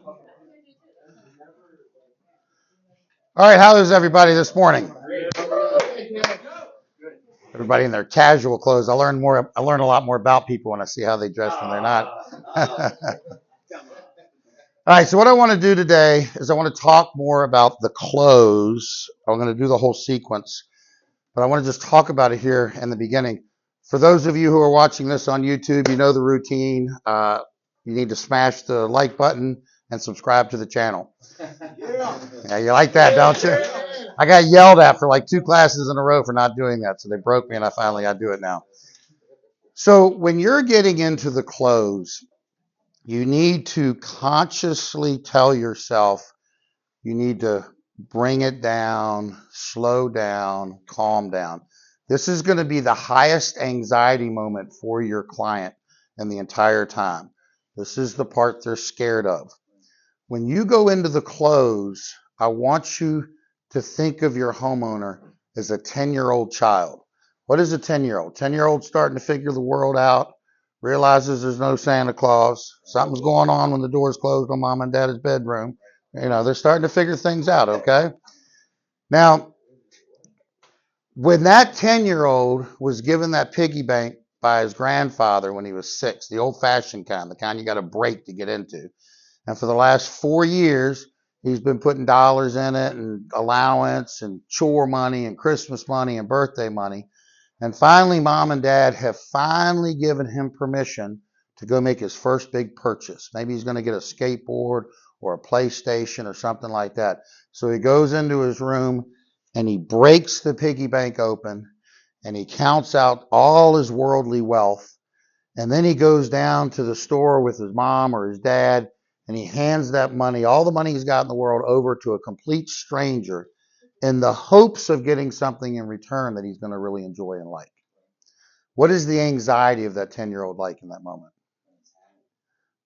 All right, how is everybody this morning? Everybody in their casual clothes. I learn more. I learn a lot more about people when I see how they dress when they're not. All right, so what I want to do today is I want to talk more about the close. I'm going to do the whole sequence, but I want to just talk about it here in the beginning. For those of you who are watching this on YouTube, you know the routine. You need to smash the like button and subscribe to the channel. Yeah, you like that, don't you? I got yelled at for like 2 classes in a row for not doing that, so they broke me, and I finally got to do it now. So when you're getting into the close, you need to consciously tell yourself you need to bring it down, slow down, calm down. This is going to be the highest anxiety moment for your client in the entire time. This is the part they're scared of. When you go into the close, I want you to think of your homeowner as a 10-year-old child. What is a 10-year-old? 10-year-old starting to figure the world out, realizes there's no Santa Claus. Something's going on when the door's closed on mom and dad's bedroom. They're starting to figure things out, okay? Now, when that 10-year-old was given that piggy bank by his grandfather when he was 6, the old-fashioned kind, the kind you got to break to get into, and for the last 4 years, he's been putting dollars in it and allowance and chore money and Christmas money and birthday money. And finally, mom and dad have finally given him permission to go make his first big purchase. Maybe he's going to get a skateboard or a PlayStation or something like that. So he goes into his room and he breaks the piggy bank open and he counts out all his worldly wealth. And then he goes down to the store with his mom or his dad and he hands that money, all the money he's got in the world, over to a complete stranger in the hopes of getting something in return that he's going to really enjoy and like. What is the anxiety of that 10-year-old like in that moment?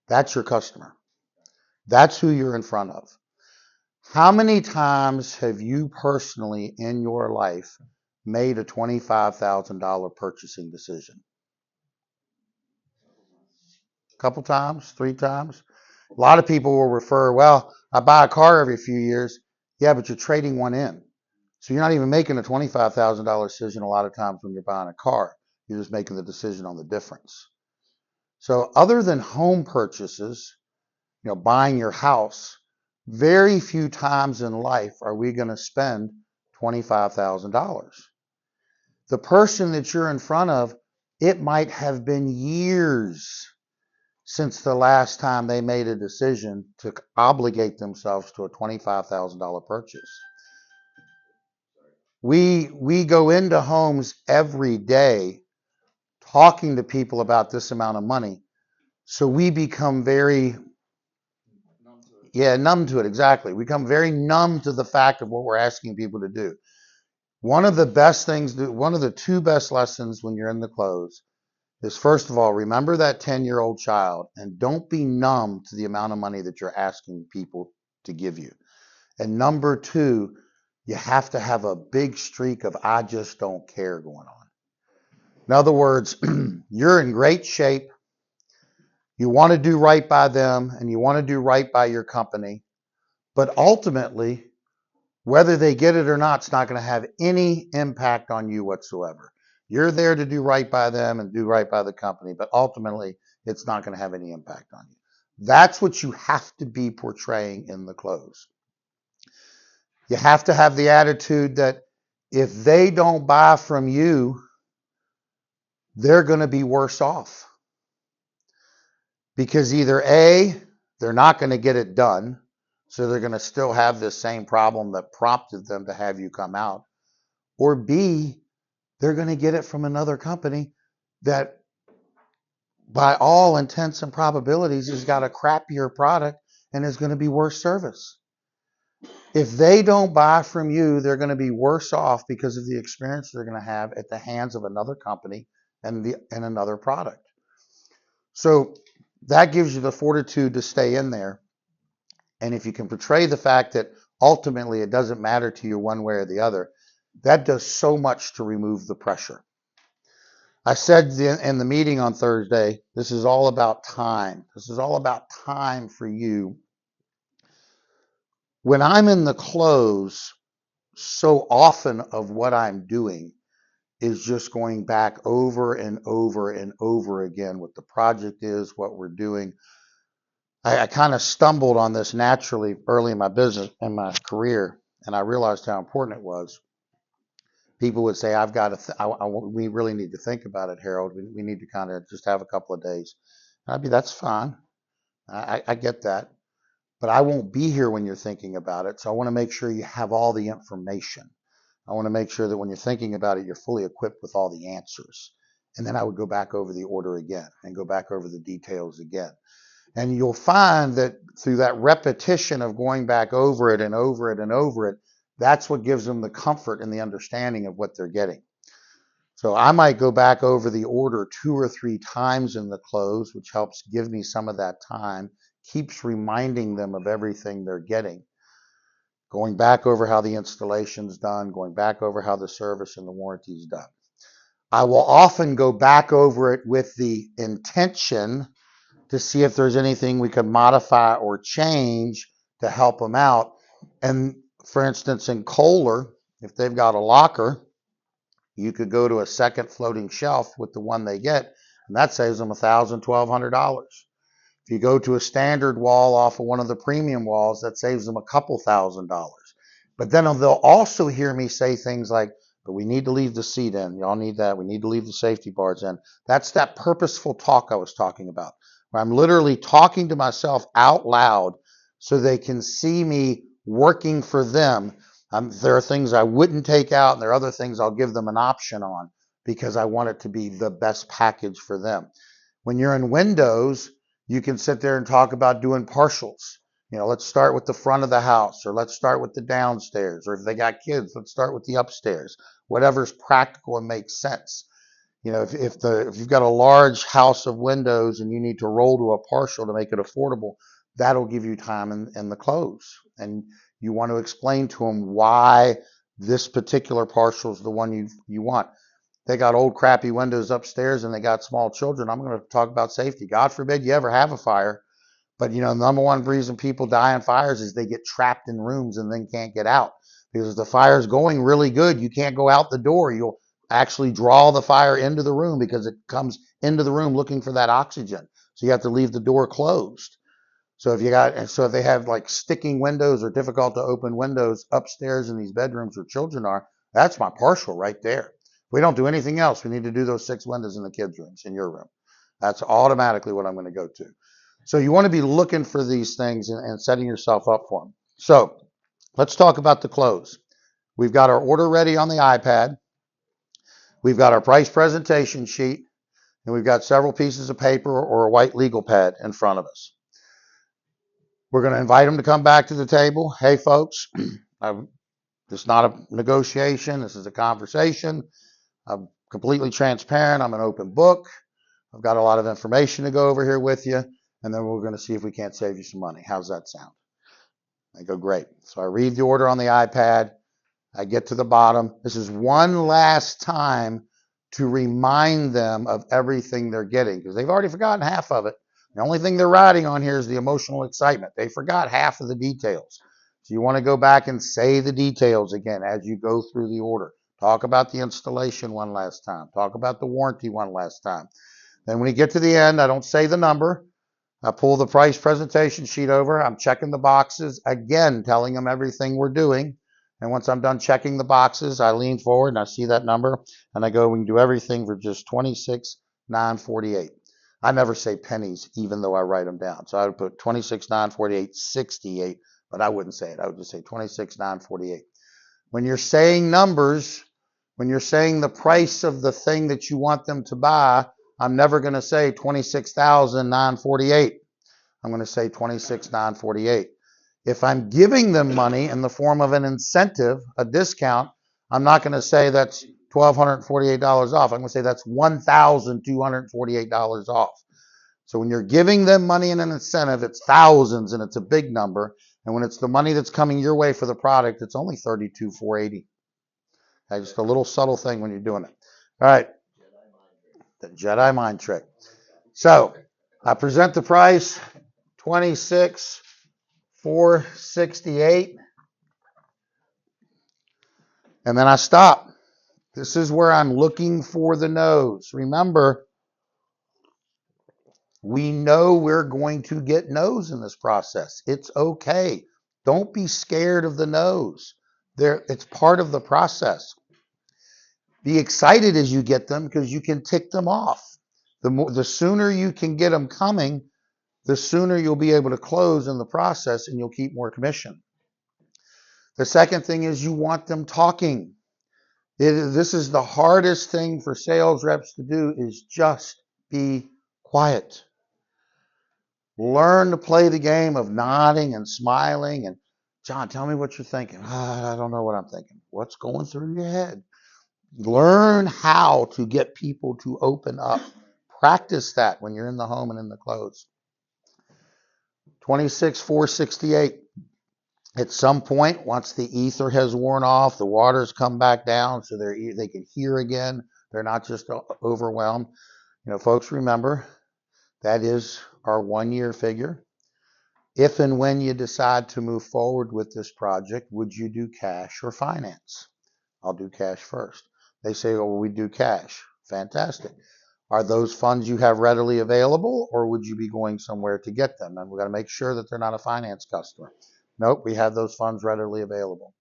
That's your customer. That's who you're in front of. How many times have you personally in your life made a $25,000 purchasing decision? A couple times, 3 times? A lot of people will refer, well, I buy a car every few years. Yeah, but you're trading one in. So you're not even making a $25,000 decision a lot of times when you're buying a car. You're just making the decision on the difference. So other than home purchases, buying your house, very few times in life are we going to spend $25,000. The person that you're in front of, it might have been years since the last time they made a decision to obligate themselves to a $25,000 purchase. We go into homes every day talking to people about this amount of money. So we become very numb to it. Exactly. We become very numb to the fact of what we're asking people to do. One of the 2 best lessons when you're in the close is, first of all, remember that 10-year-old child and don't be numb to the amount of money that you're asking people to give you. And number 2, you have to have a big streak of I just don't care going on. In other words, you're in great shape. You want to do right by them and you want to do right by your company. But ultimately, whether they get it or not, it's not going to have any impact on you whatsoever. You're there to do right by them and do right by the company, but ultimately, it's not going to have any impact on you. That's what you have to be portraying in the close. You have to have the attitude that if they don't buy from you, they're going to be worse off. Because either A, they're not going to get it done, so they're going to still have this same problem that prompted them to have you come out, or B, they're going to get it from another company that, by all intents and probabilities, has got a crappier product and is going to be worse service. If they don't buy from you, they're going to be worse off because of the experience they're going to have at the hands of another company and another product. So that gives you the fortitude to stay in there. And if you can portray the fact that ultimately it doesn't matter to you one way or the other, that does so much to remove the pressure. I said in the meeting on Thursday, this is all about time. This is all about time for you When I'm in the close, so often of what I'm doing is just going back over and over and over again what the project is, what we're doing. I kind of stumbled on this naturally early in my business and my career, and I realized how important it was. People would say, "I've got to. We really need to think about it, Harold. We need to kind of just have a couple of days." And I'd be, "That's fine. I get that, but I won't be here when you're thinking about it. So I want to make sure you have all the information. I want to make sure that when you're thinking about it, you're fully equipped with all the answers." And then I would go back over the order again and go back over the details again. And you'll find that through that repetition of going back over it and over it and over it, that's what gives them the comfort and the understanding of what they're getting. So I might go back over the order 2 or 3 times in the close, which helps give me some of that time, keeps reminding them of everything they're getting. Going back over how the installation's done, going back over how the service and the warranty is done. I will often go back over it with the intention to see if there's anything we could modify or change to help them out. And for instance, in Kohler, if they've got a locker, you could go to a second floating shelf with the one they get, and that saves them $1,000, $1,200. If you go to a standard wall off of one of the premium walls, that saves them a couple $1,000s. But then they'll also hear me say things like, "But we need to leave the seat in. Y'all need that. We need to leave the safety bars in." That's that purposeful talk I was talking about, where I'm literally talking to myself out loud so they can see me working for them. There are things I wouldn't take out, and there are other things I'll give them an option on because I want it to be the best package for them. When you're in Windows, you can sit there and talk about doing partials. Let's start with the front of the house, or let's start with the downstairs, or if they got kids, let's start with the upstairs. Whatever's practical and makes sense. If you've got a large house of windows and you need to roll to a partial to make it affordable, that'll give you time in the close. And you want to explain to them why this particular partial is the one you want. They got old crappy windows upstairs and they got small children. I'm going to talk about safety. God forbid you ever have a fire. But the number one reason people die in fires is they get trapped in rooms and then can't get out. Because if the fire's going really good, you can't go out the door. You'll actually draw the fire into the room because it comes into the room looking for that oxygen. So you have to leave the door closed. So if they have like sticking windows or difficult to open windows upstairs in these bedrooms where children are, that's my partial right there. If we don't do anything else, we need to do those 6 windows in the kids' rooms, in your room. That's automatically what I'm going to go to. So you want to be looking for these things and setting yourself up for them. So let's talk about the close. We've got our order ready on the iPad. We've got our price presentation sheet, and we've got several pieces of paper or a white legal pad in front of us. We're going to invite them to come back to the table. Hey, folks, this is not a negotiation. This is a conversation. I'm completely transparent. I'm an open book. I've got a lot of information to go over here with you, and then we're going to see if we can't save you some money. How's that sound? I go, great. So I read the order on the iPad. I get to the bottom. This is one last time to remind them of everything they're getting because they've already forgotten half of it. The only thing they're riding on here is the emotional excitement. They forgot half of the details. So you want to go back and say the details again as you go through the order. Talk about the installation one last time. Talk about the warranty one last time. Then when you get to the end, I don't say the number. I pull the price presentation sheet over. I'm checking the boxes again, telling them everything we're doing. And once I'm done checking the boxes, I lean forward and I see that number and I go, we can do everything for just $26,948. I never say pennies, even though I write them down. So I would put $26,948.68, but I wouldn't say it. I would just say $26,948. When you're saying numbers, when you're saying the price of the thing that you want them to buy, I'm never going to say $26,948. I'm going to say $26,948. If I'm giving them money in the form of an incentive, a discount, I'm not going to say that's $1,248 off. I'm going to say that's $1,248 off. So when you're giving them money in an incentive, it's thousands and it's a big number. And when it's the money that's coming your way for the product, it's only $32,480. Okay, just a little subtle thing when you're doing it. All right. The Jedi mind trick. So I present the price, $26,480. 468. And then I stop. This is where I'm looking for the no's. Remember, we know we're going to get no's in this process. It's okay. Don't be scared of the no's. It's part of the process. Be excited as you get them because you can tick them off. The sooner you can get them coming, the sooner you'll be able to close in the process and you'll keep more commission. The second thing is you want them talking. This is the hardest thing for sales reps to do is just be quiet. Learn to play the game of nodding and smiling and, John, tell me what you're thinking. I don't know what I'm thinking. What's going through your head? Learn how to get people to open up. Practice that when you're in the home and in the close. 26,468. At some point, once the ether has worn off, the waters come back down so they can hear again. They're not just overwhelmed. Folks, remember, that is our 1-year figure. If and when you decide to move forward with this project, would you do cash or finance? I'll do cash first. They say, oh, we do cash. Fantastic. Are those funds you have readily available, or would you be going somewhere to get them? And we've got to make sure that they're not a finance customer. Nope, we have those funds readily available.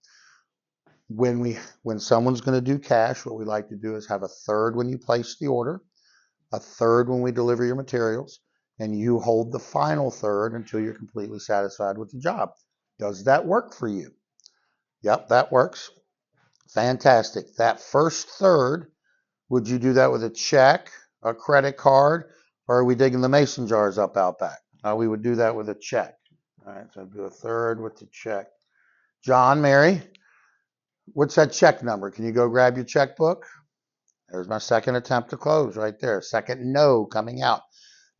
When someone's going to do cash, what we like to do is have a third when you place the order, a third when we deliver your materials, and you hold the final third until you're completely satisfied with the job. Does that work for you? Yep, that works. Fantastic. That first third, would you do that with a check, a credit card, or are we digging the mason jars up out back? We would do that with a check. All right, so I'll do a third with the check. John, Mary, what's that check number? Can you go grab your checkbook? There's my second attempt to close right there. Second no coming out.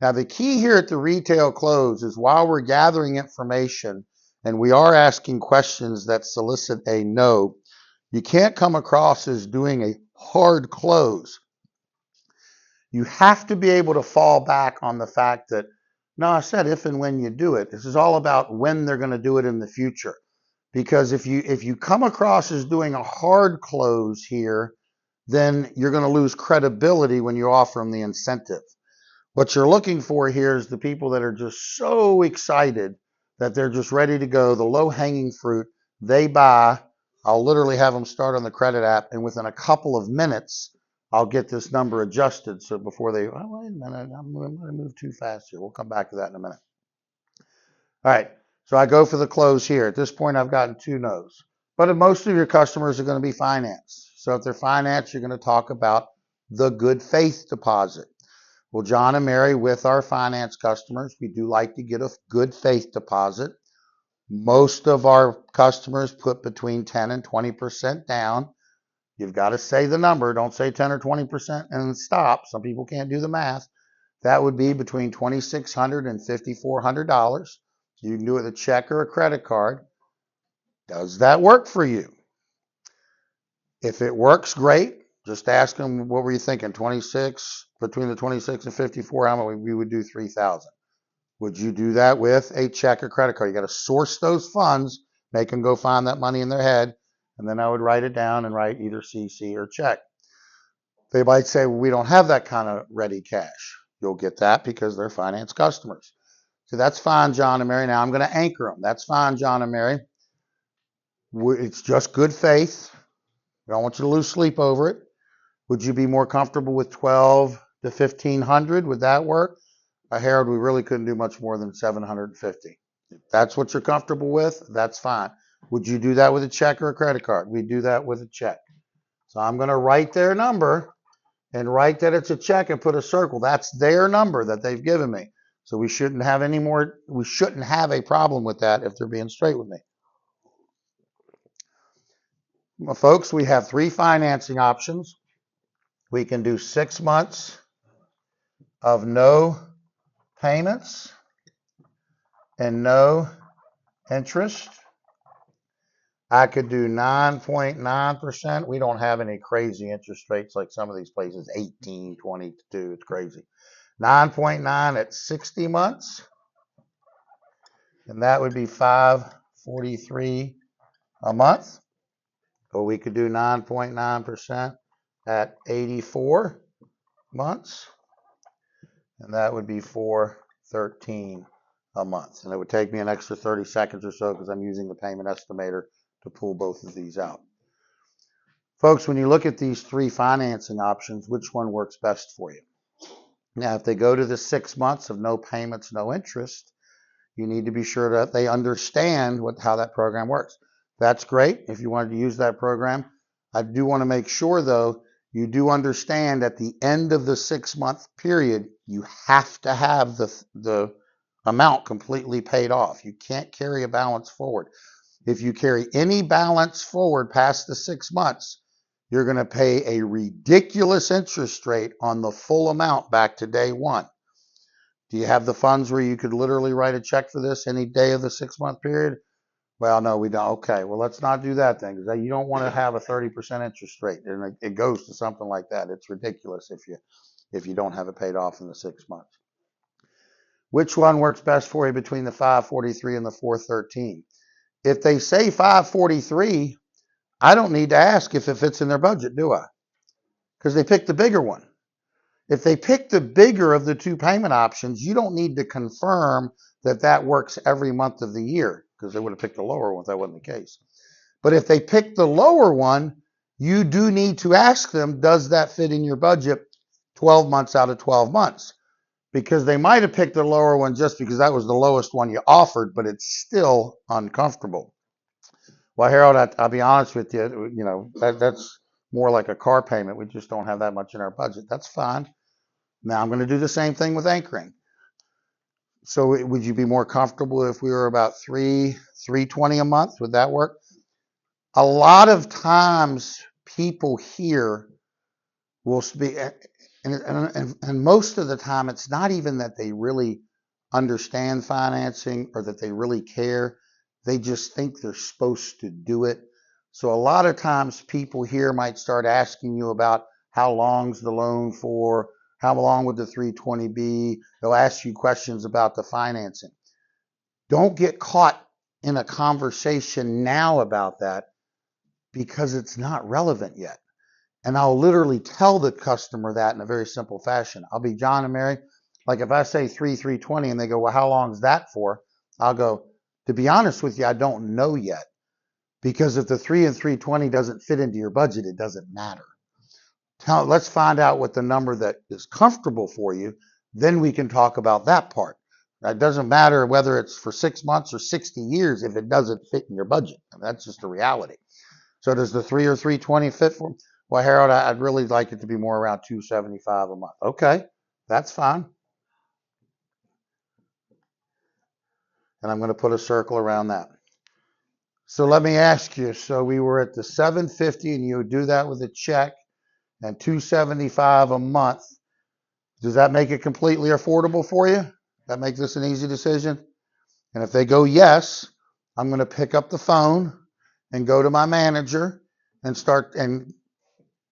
Now, the key here at the retail close is while we're gathering information and we are asking questions that solicit a no, you can't come across as doing a hard close. You have to be able to fall back on the fact that, no, I said if and when you do it. This is all about when they're going to do it in the future. Because if you come across as doing a hard close here, then you're going to lose credibility when you offer them the incentive. What you're looking for here is the people that are just so excited that they're just ready to go, the low-hanging fruit. They buy. I'll literally have them start on the credit app, and within a couple of minutes, I'll get this number adjusted. So before wait a minute, I'm going to move too fast here. We'll come back to that in a minute. All right, so I go for the close here. At this point, I've gotten 2 no's. But most of your customers are going to be financed. So if they're financed, you're going to talk about the good faith deposit. Well, John and Mary, with our finance customers, we do like to get a good faith deposit. Most of our customers put between 10 and 20% down. You've got to say the number. Don't say 10 or 20% and stop. Some people can't do the math. That would be between $2,600 and $5,400. You can do it with a check or a credit card. Does that work for you? If it works, great. Just ask them, what were you thinking? 26, between the 26 and 54, how much we would do 3,000. Would you do that with a check or credit card? You got to source those funds, make them go find that money in their head, and then I would write it down and write either CC or check. They might say, well, we don't have that kind of ready cash. You'll get that because they're finance customers. So that's fine, John and Mary. Now I'm going to anchor them. That's fine, John and Mary. It's just good faith. I don't want you to lose sleep over it. Would you be more comfortable with 12 to 1,500? Would that work? Harold, we really couldn't do much more than 750. If that's what you're comfortable with, that's fine. Would you do that with a check or a credit card? We do that with a check. So I'm going to write their number and write that it's a check and put a circle. That's their number that they've given me. So we shouldn't have a problem with that if they're being straight with me. Well, folks, we have 3 financing options. We can do 6 months of no payments and no interest. I could do 9.9%. We don't have any crazy interest rates like some of these places, 18, 22. It's crazy. 9.9 at 60 months. and that would be $543 a month. Or we could do 9.9% at 84 months, and that would be $413 a month. And it would take me an extra 30 seconds or so because I'm using the payment estimator to pull both of these out. Folks, when you look at these three financing options, which one works best for you? Now, if they go to the 6 months of no payments, no interest, you need to be sure that they understand how that program works. That's great if you wanted to use that program. I do want to make sure, though, you do understand at the end of the 6-month period, you have to have the amount completely paid off. You can't carry a balance forward. If you carry any balance forward past the 6 months, you're going to pay a ridiculous interest rate on the full amount back to day one. Do you have the funds where you could literally write a check for this any day of the 6-month period? Well, no, we don't. Okay, well, let's not do that then, because you don't want to have a 30% interest rate, and it goes to something like that. It's ridiculous if you don't have it paid off in the 6 months. Which one works best for you between the 543 and the 413? If they say 543, I don't need to ask if it fits in their budget, do I? Because they picked the bigger one. If they pick the bigger of the two payment options, you don't need to confirm that that works every month of the year, because they would have picked the lower one if that wasn't the case. But if they pick the lower one, you do need to ask them, does that fit in your budget 12 months out of 12 months? Because they might have picked the lower one just because that was the lowest one you offered, but it's still uncomfortable. Well, Harold, I'll be honest with you, that's more like a car payment. We just don't have that much in our budget. That's fine. Now I'm going to do the same thing with anchoring. So would you be more comfortable if we were about $320 a month? Would that work? A lot of times people here will speak, and most of the time it's not even that they really understand financing or that they really care. They just think they're supposed to do it. So a lot of times people here might start asking you about how long's the loan for, how long would the 320 be? They'll ask you questions about the financing. Don't get caught in a conversation now about that because it's not relevant yet. And I'll literally tell the customer that in a very simple fashion. I'll be, John and Mary, like if I say 320 and they go, well, how long is that for? I'll go, to be honest with you, I don't know yet. Because if the 3 and 320 doesn't fit into your budget, it doesn't matter. Let's find out what the number that is comfortable for you. Then we can talk about that part. It doesn't matter whether it's for 6 months or 60 years if it doesn't fit in your budget. I mean, that's just a reality. So does the 3 or 320 fit for them? Well, Harold, I'd really like it to be more around $275 a month. Okay, that's fine. And I'm going to put a circle around that. So let me ask you, so we were at the $750 and you would do that with a check and $275 a month. Does that make it completely affordable for you? That makes this an easy decision? And if they go yes, I'm going to pick up the phone and go to my manager and start and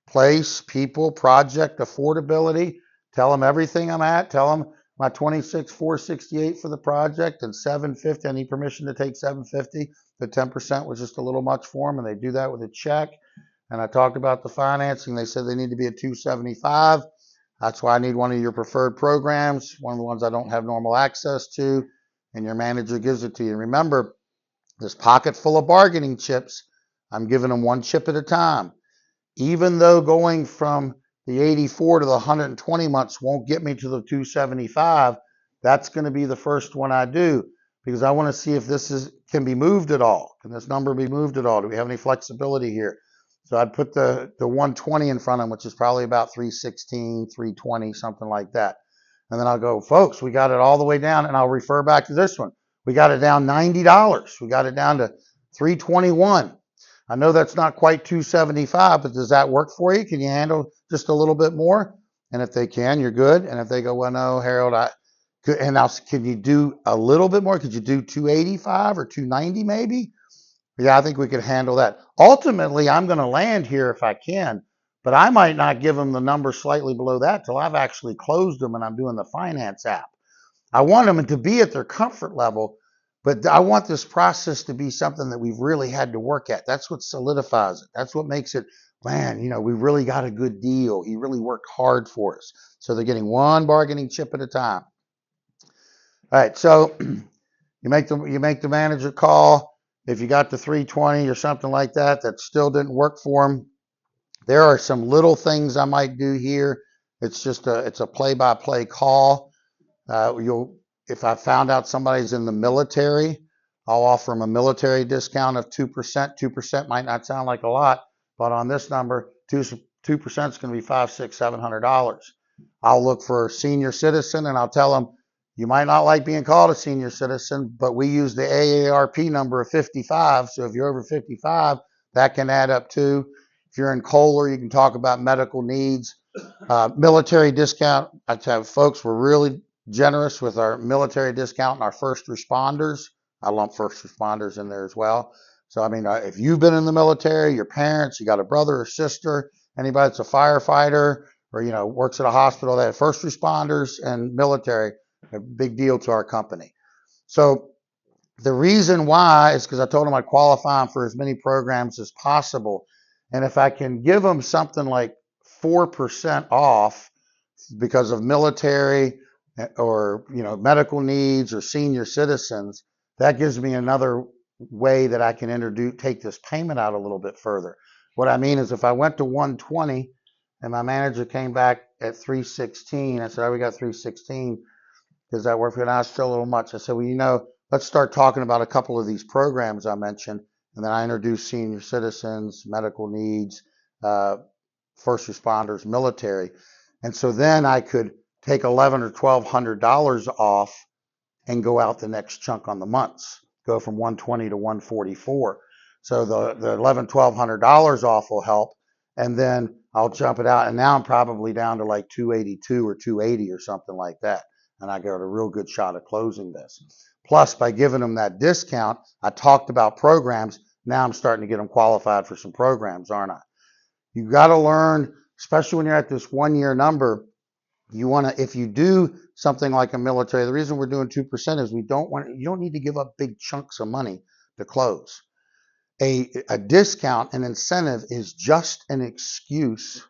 place, people, project, affordability, tell them everything I'm at, tell them my 26,468 for the project and 750. I need permission to take 750. The 10% was just a little much for them, and they do that with a check. And I talked about the financing. They said they need to be at 275. That's why I need one of your preferred programs, one of the ones I don't have normal access to, and your manager gives it to you. And remember, this pocket full of bargaining chips, I'm giving them one chip at a time. Even though going from the 84 to the 120 months won't get me to the 275, that's going to be the first one I do because I want to see if this can be moved at all. Can this number be moved at all? Do we have any flexibility here? So I'd put the 120 in front of them, which is probably about 316, 320, something like that. And then I'll go, folks, we got it all the way down, and I'll refer back to this one. We got it down $90. We got it down to 321. I know that's not quite 275, but does that work for you? Can you handle just a little bit more? And if they can, you're good. And if they go, well, no, Harold, can you do a little bit more? Could you do 285 or 290 maybe? Yeah, I think we could handle that. Ultimately, I'm going to land here if I can, but I might not give them the number slightly below that till I've actually closed them and I'm doing the finance app. I want them to be at their comfort level, But I want this process to be something that we've really had to work at. That's what solidifies it. That's what makes it, man, we really got a good deal. He really worked hard for us. So they're getting one bargaining chip at a time. All right, so you make the manager call. If you got the 320 or something like that still didn't work for him, there are some little things I might do here. It's a play-by-play call. If I found out somebody's in the military, I'll offer them a military discount of 2%. 2% might not sound like a lot, but on this number, 2% is going to be $500, $600, $700. I'll look for a senior citizen and I'll tell them, you might not like being called a senior citizen, but we use the AARP number of 55. So if you're over 55, that can add up too. If you're in Kohler, you can talk about medical needs. Military discount, I tell folks, we're really generous with our military discount and our first responders. I lump first responders in there as well. So, I mean, if you've been in the military, your parents, you got a brother or sister, anybody that's a firefighter or, works at a hospital, they have first responders and military, a big deal to our company. So the reason why is because I told them I'd qualify them for as many programs as possible. And if I can give them something like 4% off because of military or medical needs or senior citizens, that gives me another way that I can take this payment out a little bit further. What I mean is if I went to 120 and my manager came back at 316, I said, oh, we got 316. Does that work for you? And I was still a little much. I said, well, let's start talking about a couple of these programs I mentioned. And then I introduced senior citizens, medical needs, first responders, military. And so then I could take $1,100 or $1,200 off and go out the next chunk on the months, go from 120 to 144. So the $1,100, $1,200 off will help. And then I'll jump it out. And now I'm probably down to like 282 or 280 or something like that. And I got a real good shot at closing this. Plus, by giving them that discount, I talked about programs. Now I'm starting to get them qualified for some programs, aren't I? You got to learn, especially when you're at this 1 year number, if you do something like a military, the reason we're doing 2% is you don't need to give up big chunks of money to close. A discount, an incentive is just an excuse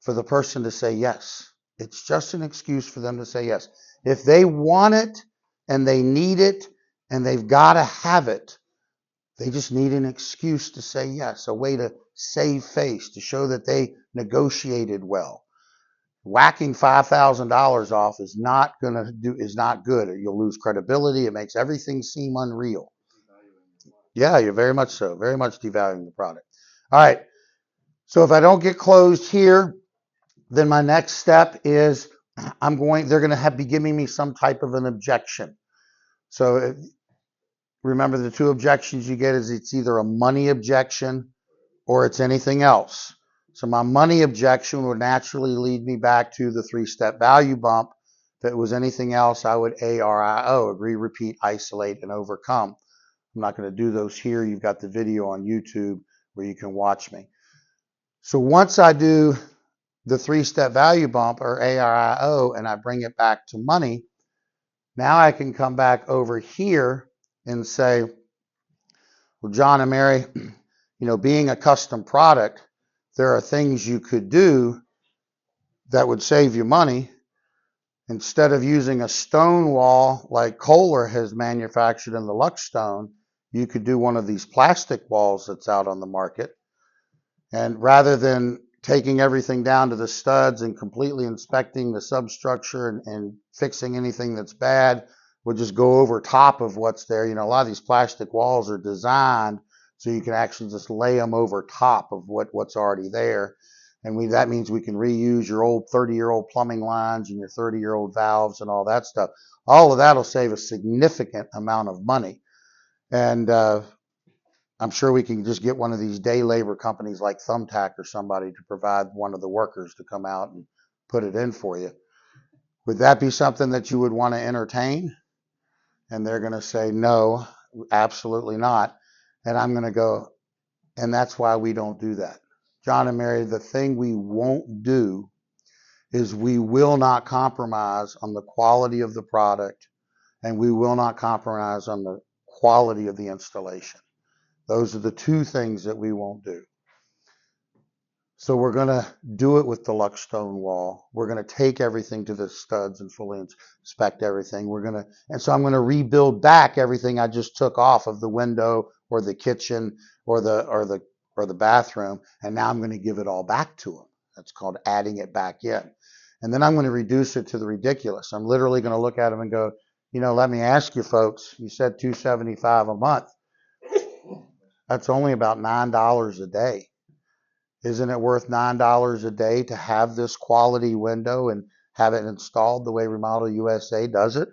for the person to say yes. It's just an excuse for them to say yes. If they want it and they need it and they've got to have it, they just need an excuse to say yes, a way to save face, to show that they negotiated well. Whacking $5,000 off is not good. You'll lose credibility. It makes everything seem unreal. Yeah, you're very much so. Very much devaluing the product. All right. So if I don't get closed here, then my next step is they're going to be giving me some type of an objection. So remember, the two objections you get is it's either a money objection or it's anything else. So my money objection would naturally lead me back to the 3-step value bump. If it was anything else, I would ARIO, agree, repeat, isolate, and overcome. I'm not going to do those here. You've got the video on YouTube where you can watch me. So once I do the 3-step value bump or ARIO and I bring it back to money, now I can come back over here and say, well, John and Mary, being a custom product, there are things you could do that would save you money. Instead of using a stone wall like Kohler has manufactured in the Luckstone, you could do one of these plastic walls that's out on the market. And rather than taking everything down to the studs and completely inspecting the substructure and fixing anything that's bad, we'll just go over top of what's there. A lot of these plastic walls are designed so you can actually just lay them over top of what's already there. And that means we can reuse your old 30-year-old plumbing lines and your 30-year-old valves and all that stuff. All of that will save a significant amount of money. And I'm sure we can just get one of these day labor companies like Thumbtack or somebody to provide one of the workers to come out and put it in for you. Would that be something that you would want to entertain? And they're going to say, no, absolutely not. And I'm going to go, and that's why we don't do that. John and Mary, the thing we won't do is we will not compromise on the quality of the product, and we will not compromise on the quality of the installation. Those are the two things that we won't do. So we're going to do it with deluxe stone wall. We're going to take everything to the studs and fully inspect everything. And so I'm going to rebuild back everything I just took off of the window or the kitchen or the bathroom. And now I'm going to give it all back to them. That's called adding it back in. And then I'm going to reduce it to the ridiculous. I'm literally going to look at them and go, let me ask you folks, you said $275 a month. That's only about $9 a day. Isn't it worth $9 a day to have this quality window and have it installed the way Remodel USA does it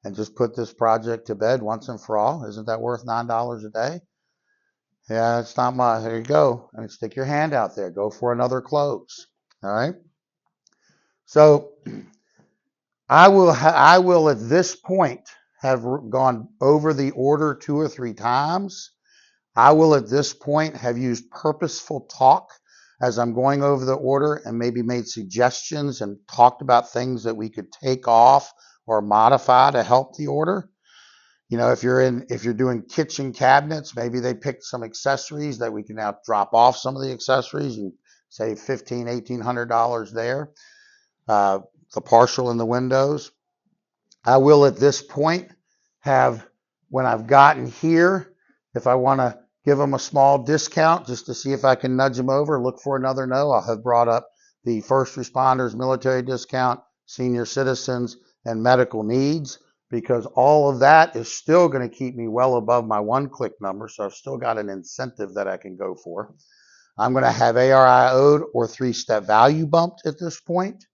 and just put this project to bed once and for all? Isn't that worth $9 a day? Yeah, it's not much. There you go. I mean, stick your hand out there. Go for another close. All right. So I will at this point have gone over the order 2 or 3 times. I will at this point have used purposeful talk as I'm going over the order and maybe made suggestions and talked about things that we could take off or modify to help the order. If you're doing kitchen cabinets, maybe they picked some accessories that we can now drop off some of the accessories and save $1,500, $1,800 there. The partial in the windows. I will at this point have, when I've gotten here, if I want to give them a small discount just to see if I can nudge them over, look for another no, I'll have brought up the first responders military discount, senior citizens, and medical needs, because all of that is still going to keep me well above my one-click number, so I've still got an incentive that I can go for. I'm going to have ARIO'd or 3-step value bumped at this point.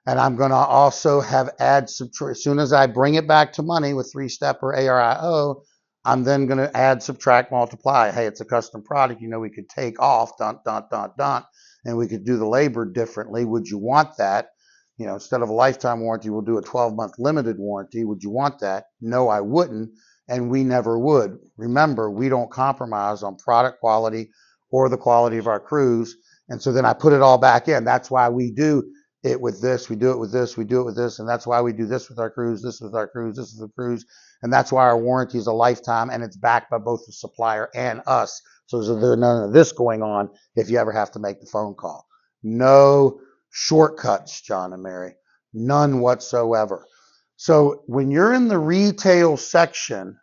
And I'm going to also have add subtract. As soon as I bring it back to money with 3-step or ARIO, I'm then going to add, subtract, multiply. Hey, it's a custom product. We could take off, and we could do the labor differently. Would you want that? Instead of a lifetime warranty, we'll do a 12-month limited warranty. Would you want that? No, I wouldn't, and we never would. Remember, we don't compromise on product quality or the quality of our crews. And so then I put it all back in. That's why we do it with this, we do it with this, we do it with this, and that's why we do this with our crews, this with our crews, this is the crews, and that's why our warranty is a lifetime, and it's backed by both the supplier and us, so there's none of this going on if you ever have to make the phone call. No shortcuts, John and Mary, none whatsoever. So when you're in the retail section,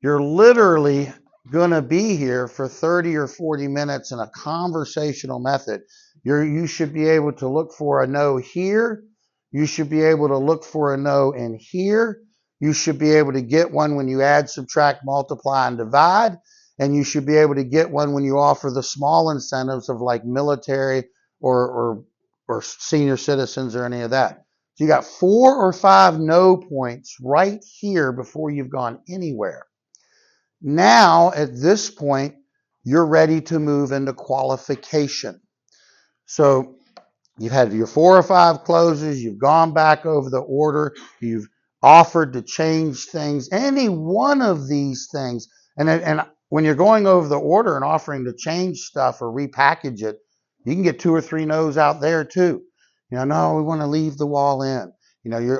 you're literally going to be here for 30 or 40 minutes in a conversational method. You should be able to look for a no here. You should be able to look for a no in here. You should be able to get one when you add, subtract, multiply, and divide. And you should be able to get one when you offer the small incentives of like military or senior citizens or any of that. So you got 4 or 5 no points right here before you've gone anywhere. Now, at this point, you're ready to move into qualification. So you've had your 4 or 5 closes, you've gone back over the order, you've offered to change things, any one of these things. And when you're going over the order and offering to change stuff or repackage it, you can get 2 or 3 no's out there too. No, we want to leave the wall in.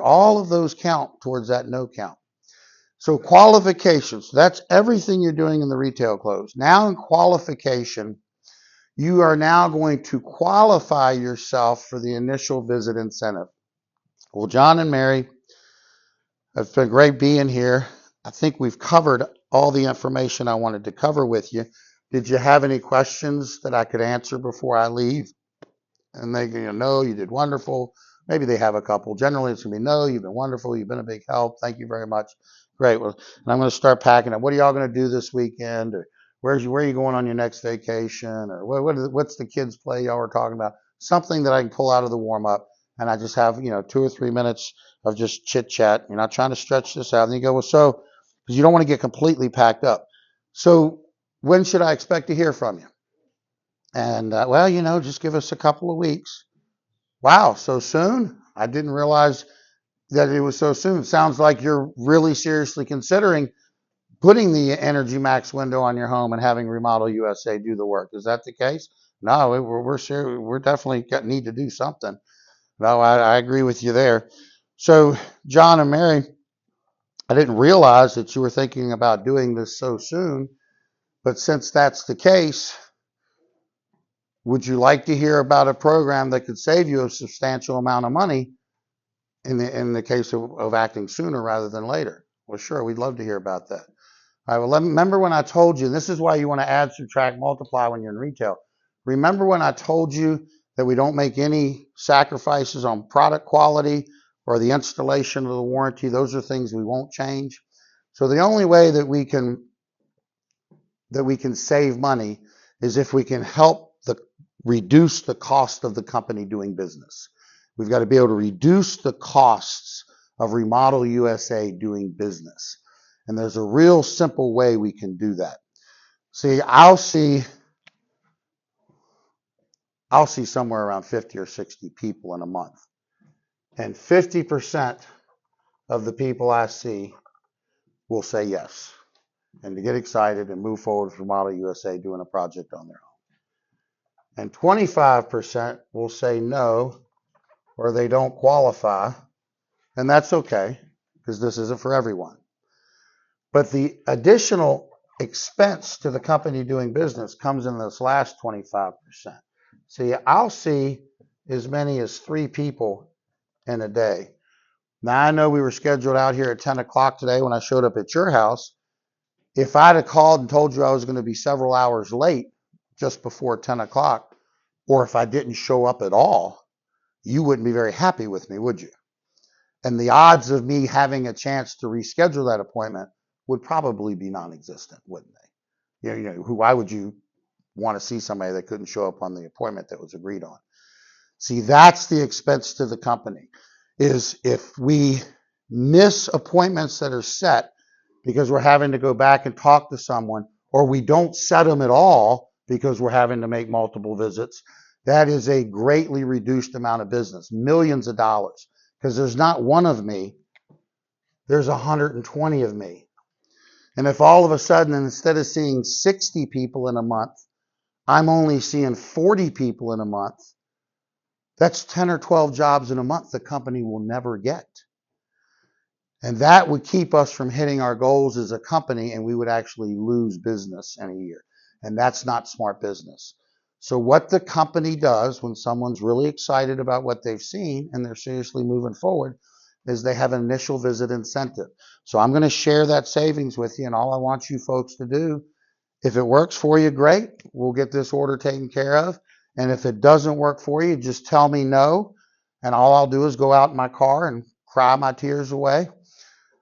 All of those count towards that no count. So qualifications, that's everything you're doing in the retail close. Now in qualification, you are now going to qualify yourself for the initial visit incentive. Well, John and Mary, it's been great being here. I think we've covered all the information I wanted to cover with you. Did you have any questions that I could answer before I leave? And they go, no, you did wonderful. Maybe they have a couple. Generally, it's going to be, no, you've been wonderful. You've been a big help. Thank you very much. Great. Well, and I'm going to start packing up. What are y'all going to do this weekend? Or where are you going on your next vacation? Or what's the kids play y'all were talking about? Something that I can pull out of the warm up. And I just have, 2 or 3 minutes of just chit chat. You're not trying to stretch this out. And you go, well, so, because you don't want to get completely packed up. So when should I expect to hear from you? And, just give us a couple of weeks. Wow, so soon? I didn't realize that it was so soon. Sounds like you're really seriously considering putting the Energy Max window on your home and having Remodel USA do the work. Is that the case? No, we're serious. We're definitely need to do something. No, I agree with you there. So, John and Mary, I didn't realize that you were thinking about doing this so soon, but since that's the case, would you like to hear about a program that could save you a substantial amount of money in the case of acting sooner rather than later? Well, sure, we'd love to hear about that. All right, well, remember when I told you, this is why you want to add, subtract, multiply when you're in retail. Remember when I told you that we don't make any sacrifices on product quality or the installation of the warranty? Those are things we won't change. So the only way that we can save money is if we can help reduce the cost of the company doing business. We've got to be able to reduce the costs of Remodel USA doing business. And there's a real simple way we can do that. See, I'll see somewhere around 50 or 60 people in a month. And 50% of the people I see will say yes and to get excited and move forward with Remodel USA doing a project on their own. And 25% will say no, or they don't qualify. And that's okay, because this isn't for everyone. But the additional expense to the company doing business comes in this last 25%. See, I'll see as many as 3 people in a day. Now, I know we were scheduled out here at 10 o'clock today when I showed up at your house. If I'd have called and told you I was going to be several hours late just before 10 o'clock, or if I didn't show up at all, you wouldn't be very happy with me, would you? And the odds of me having a chance to reschedule that appointment would probably be non-existent, wouldn't they? Why would you want to see somebody that couldn't show up on the appointment that was agreed on? See, that's the expense to the company, is if we miss appointments that are set because we're having to go back and talk to someone, or we don't set them at all because we're having to make multiple visits, that is a greatly reduced amount of business, millions of dollars. Because there's not one of me, there's 120 of me. And if all of a sudden, instead of seeing 60 people in a month, I'm only seeing 40 people in a month, that's 10 or 12 jobs in a month the company will never get. And that would keep us from hitting our goals as a company, and we would actually lose business in a year. And that's not smart business. So what the company does when someone's really excited about what they've seen and they're seriously moving forward is they have an initial visit incentive. So I'm going to share that savings with you, and all I want you folks to do, if it works for you, great. We'll get this order taken care of. And if it doesn't work for you, just tell me no. And all I'll do is go out in my car and cry my tears away.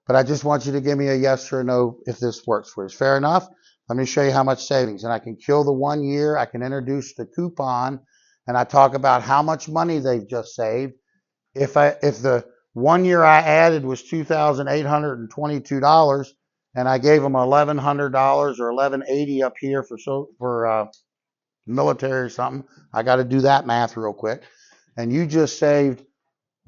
But I just want you to give me a yes or a no if this works for you. Fair enough? Let me show you how much savings. And I can kill the 1 year. I can introduce the coupon. And I talk about how much money they've just saved. If the 1 year I added was $2,822 and I gave them $1,100 or $1,180 up here for military or something, I got to do that math real quick. And you just saved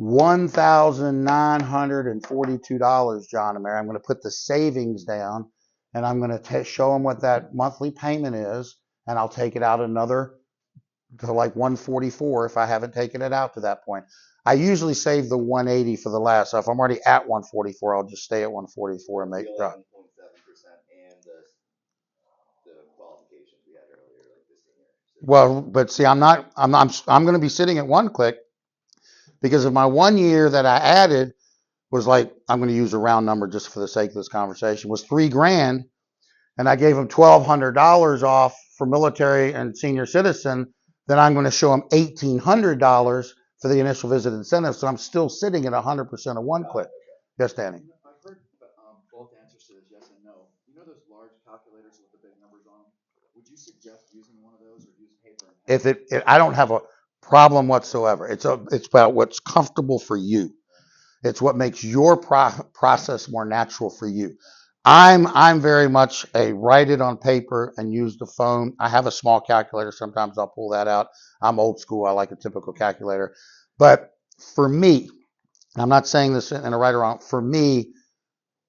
$1,942, John and Mary. I'm going to put the savings down, and I'm going to show them what that monthly payment is, and I'll take it out another to like 144 if I haven't taken it out to that point. I usually save the 180 for the last. So if I'm already at 144, I'll just stay at 144 and make the 11.7% and the qualifications we had earlier, like this year. Well, but see, I'm going to be sitting at one click. Because of my 1 year that I added was like, I'm going to use a round number just for the sake of this conversation, was $3,000, and I gave them $1,200 off for military and senior citizen, then I'm going to show them $1,800 for the initial visit incentive. So I'm still sitting at 100% of one click. Yes, Danny. I've heard both answers to this, yes and no. You know those large calculators with the big numbers on them? Would you suggest using one of those or use paper and pen? I don't have a problem whatsoever. It's about what's comfortable for you. It's what makes your process more natural for you. I'm very much a write it on paper and use the phone. I have a small calculator. Sometimes I'll pull that out. I'm old school. I like a typical calculator. But for me, I'm not saying this in a right or wrong. For me,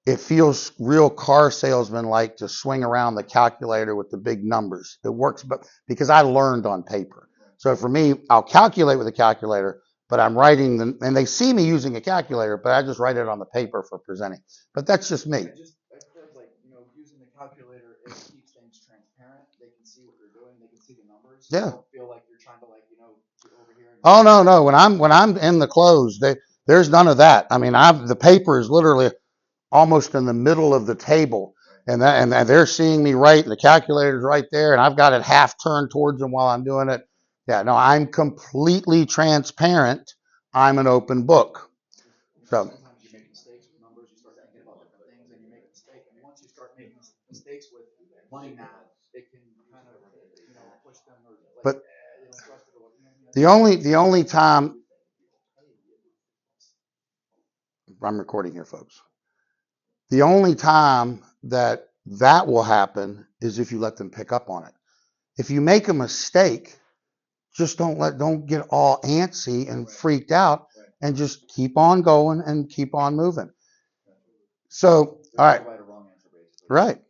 it feels real car salesman like to swing around the calculator with the big numbers. It works, but because I learned on paper. So for me, I'll calculate with a calculator, but I'm writing them, and they see me using a calculator, but I just write it on the paper for presenting. But that's just me. I've heard like, using the calculator, it keeps things transparent. They can see what you're doing. They can see the numbers. Yeah. You don't feel like you're trying to get over here. Oh no. When I'm in the close, there's none of that. I mean, the paper is literally almost in the middle of the table, and they're seeing me write, and the calculator's right there, and I've got it half turned towards them while I'm doing it. Yeah, no, I'm completely transparent. I'm an open book. So sometimes you make mistakes with numbers. You start thinking about different things, and you make a mistake. And once you start making mistakes with money math, it can kind of push them or but they don't trust it or what. You know what I mean? the only time I'm recording here, folks. The only time that will happen is if you let them pick up on it. If you make a mistake, just don't get all antsy and freaked out, and just keep on going and keep on moving. So, all right. Right or wrong answer, basically. Right. Okay.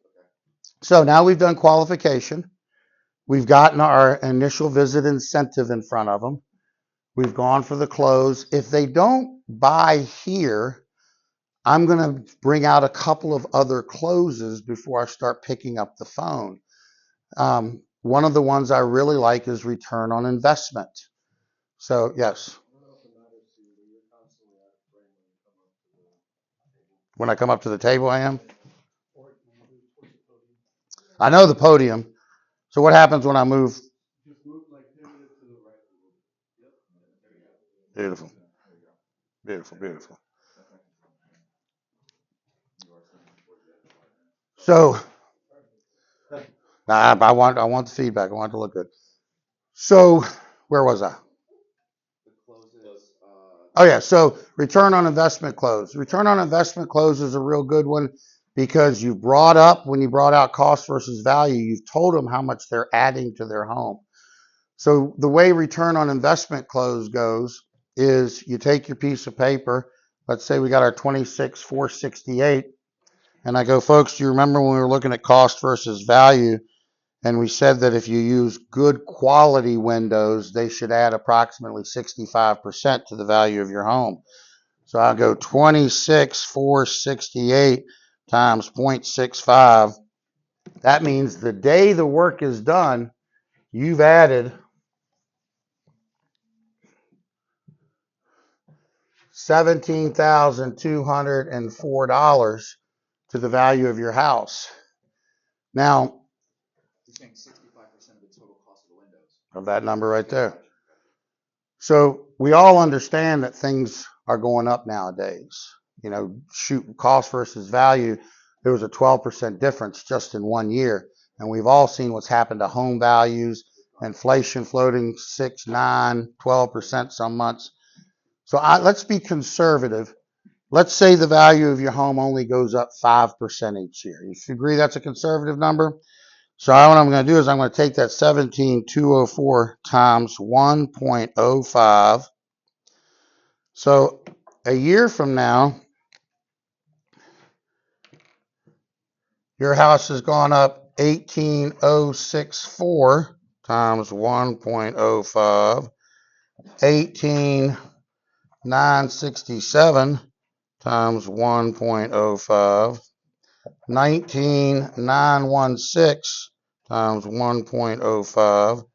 So now we've done qualification. We've gotten our initial visit incentive in front of them. We've gone for the close. If they don't buy here, I'm going to bring out a couple of other closes before I start picking up the phone. One of the ones I really like is return on investment. So, yes. When I come up to the table, I am. I know the podium. So what happens when I move? Beautiful. Beautiful, beautiful. So, I want the feedback. I want it to look good. So, where was I? Oh yeah, so return on investment close. Return on investment close is a real good one because when you brought out cost versus value, you've told them how much they're adding to their home. So the way return on investment close goes is you take your piece of paper. Let's say we got our 26,468, and I go, folks, do you remember when we were looking at cost versus value? And we said that if you use good quality windows, they should add approximately 65% to the value of your home. So I'll go 26,468 times 0.65. That means the day the work is done, you've added $17,204 to the value of your house. Now, you're saying 65% of the total cost of the windows. Of that number right there. So we all understand that things are going up nowadays. Cost versus value, there was a 12% difference just in 1 year. And we've all seen what's happened to home values, inflation floating 6, 9, 12% some months. So let's be conservative. Let's say the value of your home only goes up 5% each year. You agree that's a conservative number? So what I'm going to do is I'm going to take that 17,204 times 1.05. So a year from now, your house has gone up 18,064 times 1.05, 18,967 times 1.05, 19,916 times 1.05,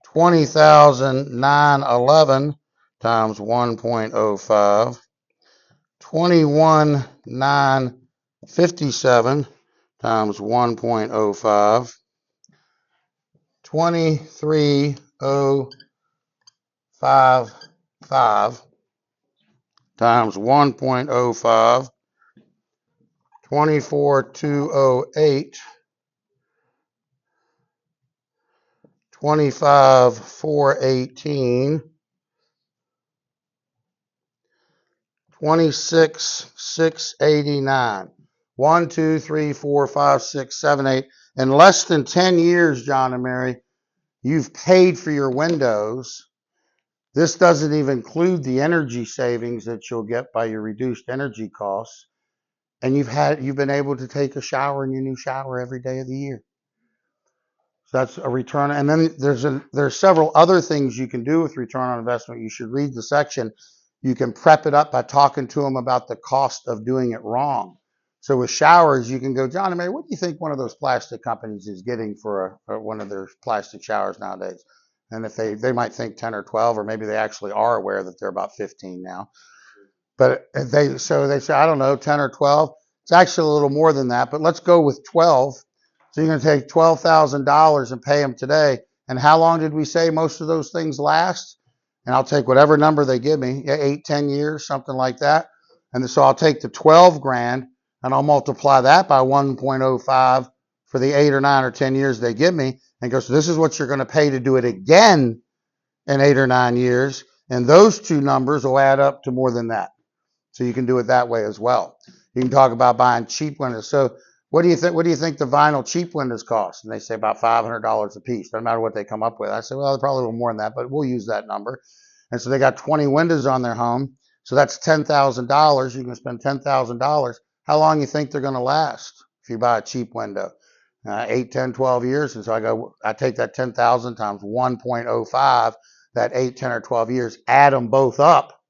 20,911 times 1.05, 21,957 times 1.05, 23,055 times 1.05, 24,208, 25,418, 26,689. 1, 2, 3, 4, 5, 6, 7, 8. In less than 10 years, John and Mary, you've paid for your windows. This doesn't even include the energy savings that you'll get by your reduced energy costs. And you've been able to take a shower in your new shower every day of the year. That's a return. And then there's several other things you can do with return on investment. You should read the section. You can prep it up by talking to them about the cost of doing it wrong. So with showers, you can go, John and Mary, what do you think one of those plastic companies is getting for one of their plastic showers nowadays? And if they might think 10 or 12, or maybe they actually are aware that they're about 15 now. But they say, I don't know, 10 or 12. It's actually a little more than that, but let's go with 12. So you're going to take $12,000 and pay them today. And how long did we say most of those things last? And I'll take whatever number they give me, 8, 10 years, something like that. And so I'll take the 12 grand and I'll multiply that by 1.05 for the 8 or 9 or 10 years they give me, and go, so this is what you're going to pay to do it again in 8 or 9 years. And those two numbers will add up to more than that. So you can do it that way as well. You can talk about buying cheap windows. So what do you think? What do you think the vinyl cheap windows cost? And they say about $500 a piece. Doesn't matter what they come up with. I say, well, they're probably a little more than that, but we'll use that number. And so they got 20 windows on their home. So that's $10,000. You can spend $10,000. How long do you think they're going to last if you buy a cheap window? 8, 10, 12 years. And so I take that 10,000 times 1.05, that 8, 10, or 12 years, add them both up,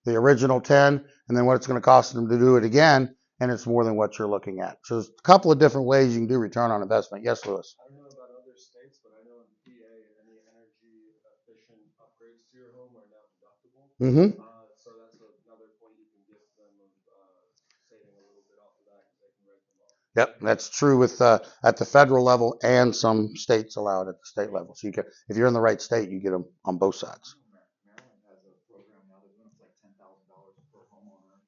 the original 10, and then what it's going to cost them to do it again, and it's more than what you're looking at. So there's a couple of different ways you can do return on investment. Yes, Lewis? I don't know about other states, but I know in PA, any energy efficient upgrades to your home are now deductible. Mm-hmm. So that's another point you can give them of saving a little bit off of that because they can write them off. Yep, that's true with at the federal level, and some states allow it at the state level. So you can, if you're in the right state, you get them on both sides. Maryland has a program now that runs like $10,000 per homeowner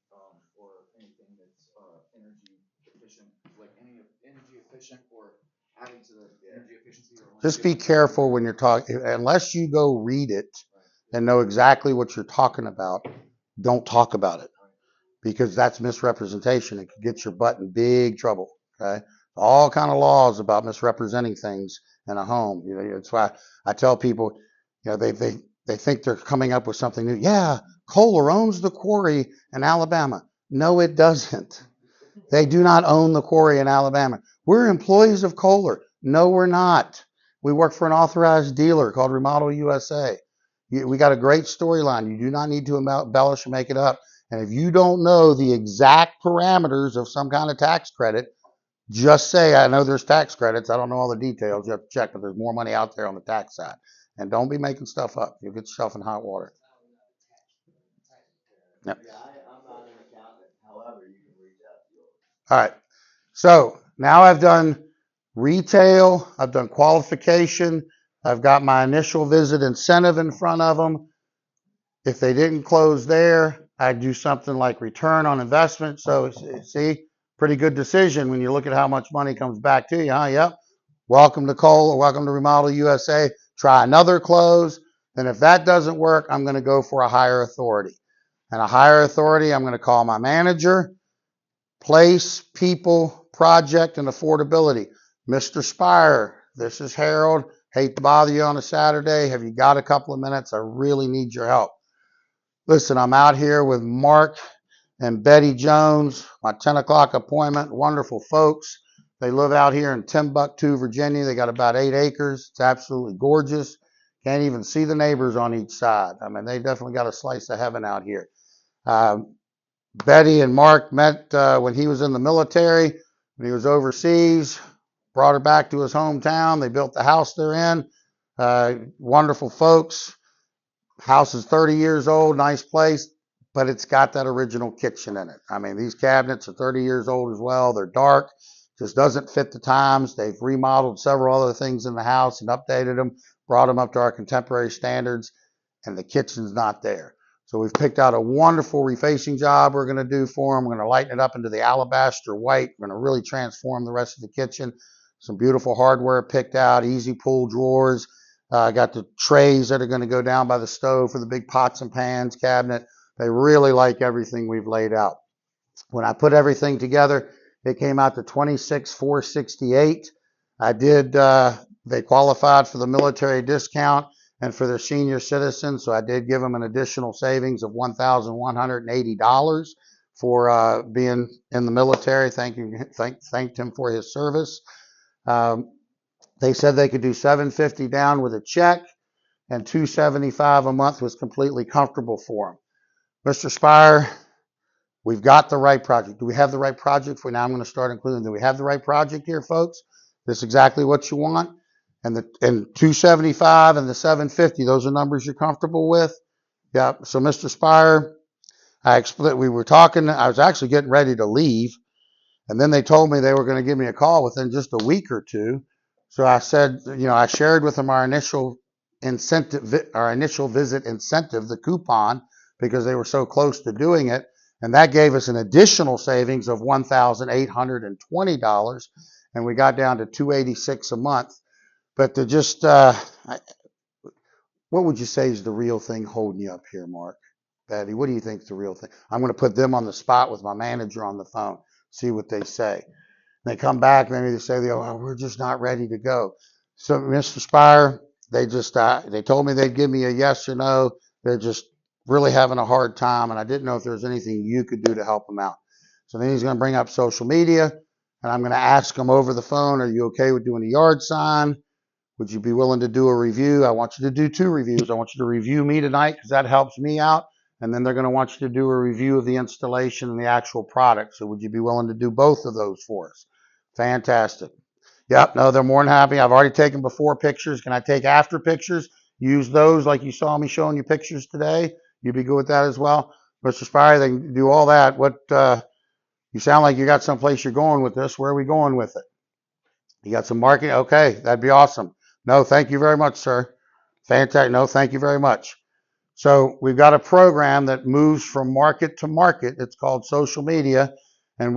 for anything that's energy efficient, like any energy efficient or adding to the energy efficiency. Just be careful when you're talking, unless you go read it and know exactly what you're talking about. Don't talk about it, because that's misrepresentation. It could get your butt in big trouble. Okay, all kind of laws about misrepresenting things in a home. You know, that's why I tell people, you know, they think they're coming up with something new. Yeah, Kohler owns the quarry in Alabama. No, it doesn't. They do not own the quarry in Alabama. We're employees of Kohler. No, we're not. We work for an authorized dealer called Remodel USA. We got a great storyline. You do not need to embellish and make it up. And if you don't know the exact parameters of some kind of tax credit, just say, I know there's tax credits. I don't know all the details. You have to check, but there's more money out there on the tax side. And don't be making stuff up. You'll get yourself in hot water. Yep. Yeah, I'm not an accountant. However, you can reach out to yours. All right. So now I've done retail. I've done qualification. I've got my initial visit incentive in front of them. If they didn't close there, I'd do something like return on investment. So see, pretty good decision when you look at how much money comes back to you, huh? Yep. Welcome to Kohler, welcome to Remodel USA. Try another close. And if that doesn't work, I'm going to go for a higher authority. And a higher authority, I'm going to call my manager, place, people, project, and affordability. Mr. Spire, this is Harold. Hate to bother you on a Saturday. Have you got a couple of minutes? I really need your help. Listen, I'm out here with Mark and Betty Jones, my 10 o'clock appointment. Wonderful folks. They live out here in Timbuktu, Virginia. They got about 8 acres. It's absolutely gorgeous. Can't even see the neighbors on each side. I mean, they definitely got a slice of heaven out here. Betty and Mark met when he was in the military, when he was overseas, brought her back to his hometown. They built the house they're in. Wonderful folks. House is 30 years old, nice place, but it's got that original kitchen in it. I mean, these cabinets are 30 years old as well. They're dark, just doesn't fit the times. They've remodeled several other things in the house and updated them, brought them up to our contemporary standards, and the kitchen's not there. So we've picked out a wonderful refacing job we're going to do for them. We're going to lighten it up into the alabaster white. We're going to really transform the rest of the kitchen. Some beautiful hardware picked out, easy pull drawers. Got the trays that are going to go down by the stove for the big pots and pans cabinet. They really like everything we've laid out. When I put everything together, it came out to $26,468. I did, they qualified for the military discount and for their senior citizens, so I did give them an additional savings of $1,180 for being in the military. Thanked him for his service. They said they could do $750 down with a check, and $275 a month was completely comfortable for them. Mr. Spire, we've got the right project. Do we have the right project for now? I'm going to start including. Do we have the right project here, folks? This is exactly what you want. And the 275 and the 750, those are numbers you're comfortable with. Yeah. So, Mr. Spire, we were talking. I was actually getting ready to leave, and then they told me they were going to give me a call within just a week or two. So I said, I shared with them our initial visit incentive, the coupon, because they were so close to doing it. And that gave us an additional savings of $1,820. And we got down to $286 a month. But to just, what would you say is the real thing holding you up here, Mark? Betty, what do you think is the real thing? I'm going to put them on the spot with my manager on the phone, see what they say. They come back, maybe they say, we're just not ready to go. So, Mr. Spire, they told me they'd give me a yes or no. They're just really having a hard time, and I didn't know if there was anything you could do to help them out. So then he's going to bring up social media, and I'm going to ask them over the phone, are you okay with doing a yard sign? Would you be willing to do a review? I want you to do 2 reviews. I want you to review me tonight because that helps me out. And then they're going to want you to do a review of the installation and the actual product. So would you be willing to do both of those for us? Fantastic. Yep, no, they're more than happy. I've already taken before pictures. Can I take after pictures? Use those like you saw me showing you pictures today. You'd be good with that as well? Mr. Spire, they can do all that. You sound like you got someplace you're going with this. Where are we going with it? You got some marketing? Okay, that'd be awesome. No, thank you very much, sir. Fantastic. No, thank you very much. So we've got a program that moves from market to market. It's called social media. And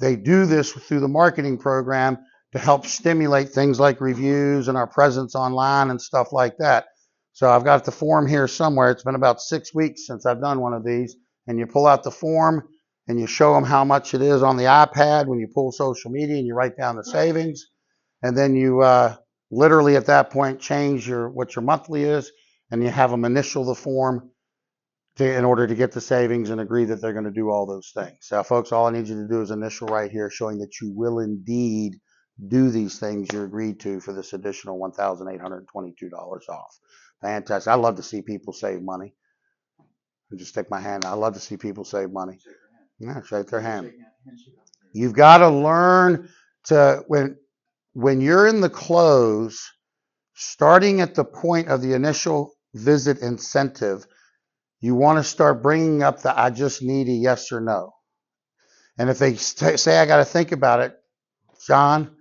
they do this through the marketing program to help stimulate things like reviews and our presence online and stuff like that. So I've got the form here somewhere. It's been about 6 weeks since I've done one of these. And you pull out the form and you show them how much it is on the iPad when you pull social media and you write down the savings. And then you literally at that point change what your monthly is, and you have them initial the form in order to get the savings and agree that they're going to do all those things. So, folks, all I need you to do is initial right here showing that you will indeed do these things you agreed to for this additional $1,822 off. Fantastic. I love to see people save money. I'll just stick my hand out. I love to see people save money. Yeah, shake their hand. You've got to learn to, when you're in the close, starting at the point of the initial visit incentive, you want to start bringing up the I just need a yes or no. And if they say I got to think about it, John,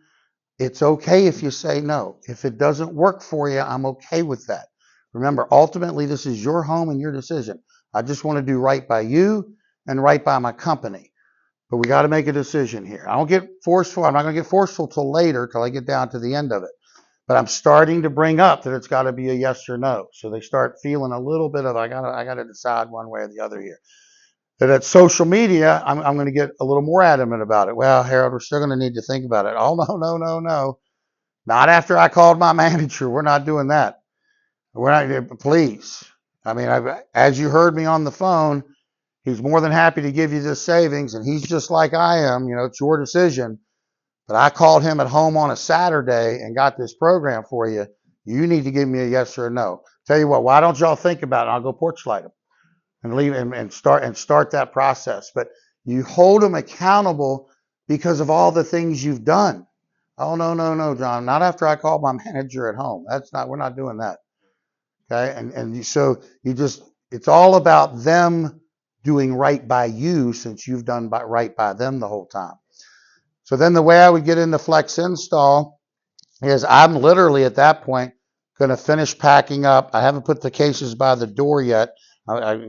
it's okay if you say no. If it doesn't work for you, I'm okay with that. Remember, ultimately, this is your home and your decision. I just want to do right by you and right by my company. But we got to make a decision here. I don't get forceful. I'm not going to get forceful till later, till I get down to the end of it. But I'm starting to bring up that it's got to be a yes or no. So they start feeling a little bit of I got to decide one way or the other here. But at social media, I'm going to get a little more adamant about it. Well, Harold, we're still going to need to think about it. Oh, no. Not after I called my manager. We're not doing that. We're not. Please. I mean, as you heard me on the phone, he's more than happy to give you this savings, and he's just like I am. It's your decision. But I called him at home on a Saturday and got this program for you. You need to give me a yes or a no. Tell you what, why don't y'all think about it? I'll go porch light them and leave and start that process. But you hold them accountable because of all the things you've done. Oh, no, John. Not after I called my manager at home. We're not doing that. Okay. So it's all about them doing right by you since you've done right by them the whole time. So then the way I would get into Flex Install is I'm literally at that point going to finish packing up. I haven't put the cases by the door yet.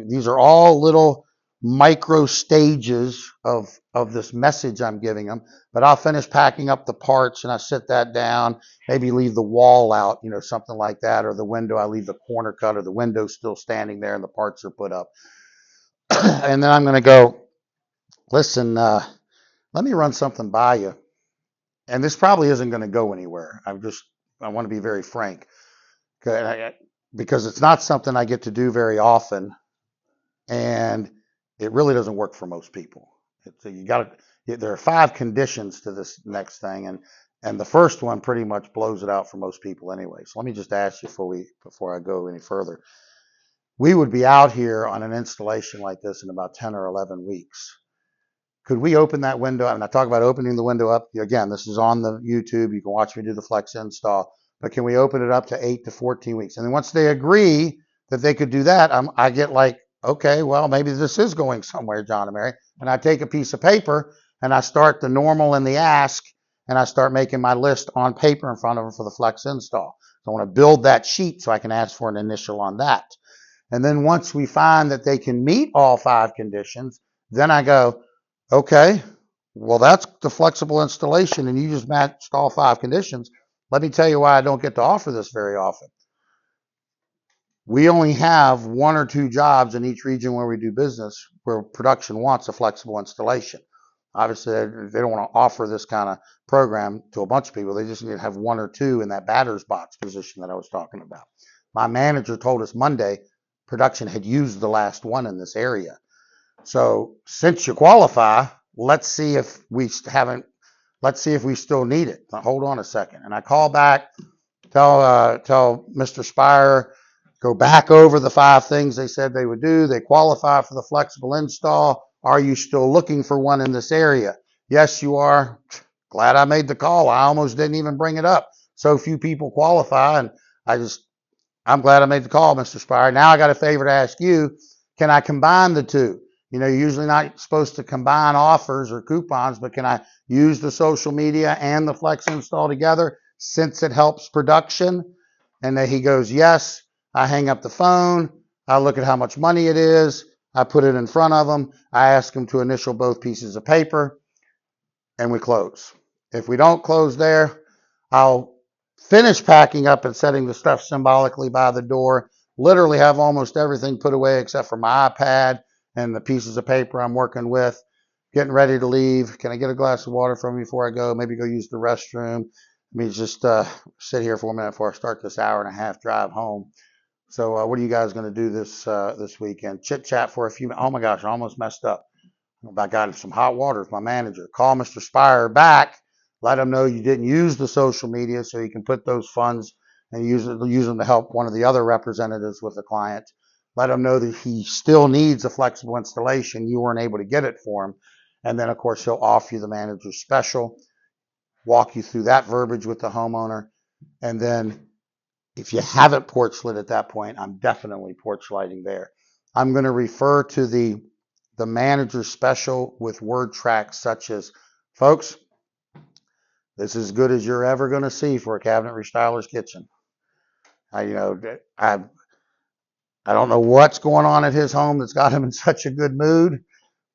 These are all little micro stages of this message I'm giving them. But I'll finish packing up the parts and I sit that down, maybe leave the wall out, something like that, or the window. I leave the corner cut or the window still standing there and the parts are put up. And then I'm going to go, listen, let me run something by you. And this probably isn't going to go anywhere. I want to be very frank because it's not something I get to do very often. And it really doesn't work for most people. There are 5 conditions to this next thing. And And the first one pretty much blows it out for most people anyway. So let me just ask you before I go any further. We would be out here on an installation like this in about 10 or 11 weeks. Could we open that window? And I talk about opening the window up. Again, this is on the YouTube. You can watch me do the flex install. But can we open it up to 8 to 14 weeks? And then once they agree that they could do that, I get like, okay, well, maybe this is going somewhere, John and Mary. And I take a piece of paper and I start the normal and the ask, and I start making my list on paper in front of them for the flex install. So I want to build that sheet so I can ask for an initial on that. And then once we find that they can meet all 5 conditions, then I go, okay, well, that's the flexible installation, and you just matched all 5 conditions. Let me tell you why I don't get to offer this very often. We only have 1 or 2 jobs in each region where we do business where production wants a flexible installation. Obviously, they don't want to offer this kind of program to a bunch of people. They just need to have 1 or 2 in that batter's box position that I was talking about. My manager told us Monday production had used the last one in this area. So since you qualify, let's see if we still need it. Now, hold on a second. And I call back, tell Mr. Spire, go back over the 5 things they said they would do. They qualify for the flexible install. Are you still looking for one in this area? Yes, you are. Glad I made the call. I almost didn't even bring it up. So few people qualify, and I'm glad I made the call, Mr. Spire. Now I got a favor to ask you. Can I combine the 2? You know, you're usually not supposed to combine offers or coupons, but can I use the social media and the flex install together since it helps production? And then he goes, yes. I hang up the phone. I look at how much money it is. I put it in front of them. I ask them to initial both pieces of paper, and we close. If we don't close there, I'll finish packing up and setting the stuff symbolically by the door, literally have almost everything put away except for my iPad and the pieces of paper I'm working with, getting ready to leave. Can I get a glass of water from you before I go? Maybe go use the restroom. Let me just sit here for a minute before I start this hour-and-a-half drive home. So what are you guys going to do this weekend? Chit-chat for a few minutes. Oh, my gosh, I almost messed up. I got some hot water with my manager. Call Mr. Spire back. Let him know you didn't use the social media so you can put those funds and use them to help one of the other representatives with the client. Let him know that he still needs a flexible installation. You weren't able to get it for him. And then, of course, he'll offer you the manager's special, walk you through that verbiage with the homeowner. And then if you haven't porch lit at that point, I'm definitely porch lighting there. I'm going to refer to the manager's special with word tracks such as, folks, this is as good as you're ever going to see for a cabinet restyler's kitchen. I don't know what's going on at his home that's got him in such a good mood,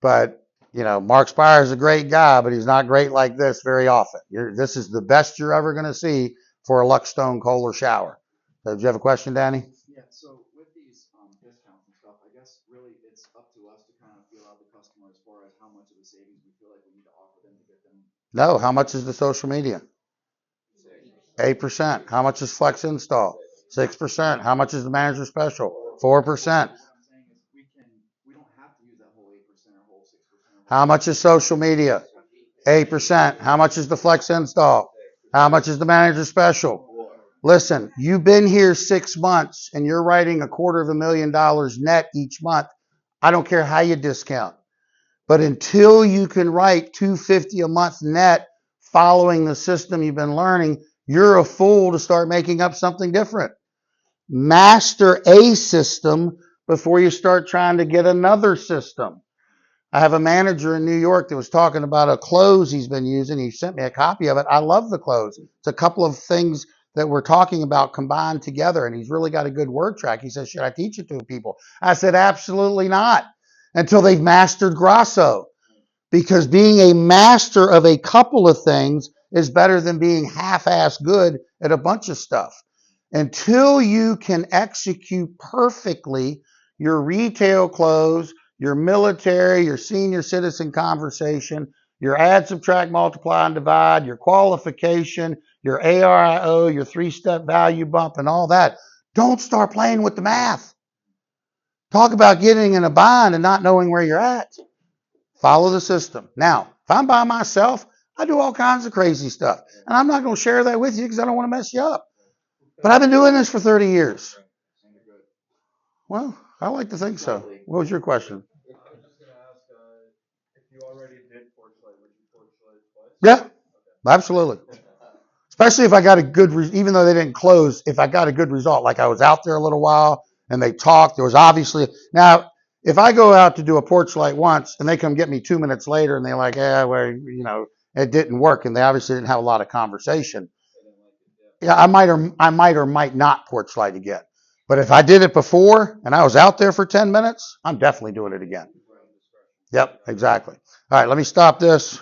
but Mark Spire is a great guy, but he's not great like this very often. This is the best you're ever going to see for a Lux Stone Kohler shower. So, did you have a question, Danny? Yeah, so with these discounts and stuff, I guess really it's up to us to kind of feel out the customer as far as how much of a savings we feel like we need to offer them to get them. No, how much is the social media? 8%. How much is Flex Install? 6%. How much is the manager special? 4%. What I'm saying is we don't have to use that whole 8% or whole 6%. How much is social media? 8%. How much is the Flex Install? How much is the manager special? Listen, you've been here 6 months and you're writing $250,000 net each month. I don't care how you discount. But until you can write $250 a month net following the system you've been learning, you're a fool to start making up something different. Master a system before you start trying to get another system. I have a manager in New York that was talking about a close he's been using. He sent me a copy of it. I love the close. It's a couple of things that we're talking about combined together, and he's really got a good word track. He says, should I teach it to people? I said, absolutely not, until they've mastered Grasso. Because being a master of a couple of things is better than being half-ass good at a bunch of stuff. Until you can execute perfectly your retail close, your military, your senior citizen conversation, your add, subtract, multiply, and divide, your qualification, your ARIO, your 3-step value bump, and all that, don't start playing with the math. Talk about getting in a bind and not knowing where you're at. Follow the system. Now, if I'm by myself, I do all kinds of crazy stuff. And I'm not going to share that with you because I don't want to mess you up. But I've been doing this for 30 years. And they're good. Well, I like to think so. What was your question? I was just gonna ask, if you already did porch light, would you porch light twice? Yeah, absolutely. Especially if I got a good, even though they didn't close, if I got a good result, like I was out there a little while and they talked, there was obviously, now, if I go out to do a porch light once and they come get me 2 minutes later and they're like, well, it didn't work, and they obviously didn't have a lot of conversation. Yeah, I might or might not porch light again. But if I did it before and I was out there for 10 minutes, I'm definitely doing it again. Yep, exactly. All right, let me stop this.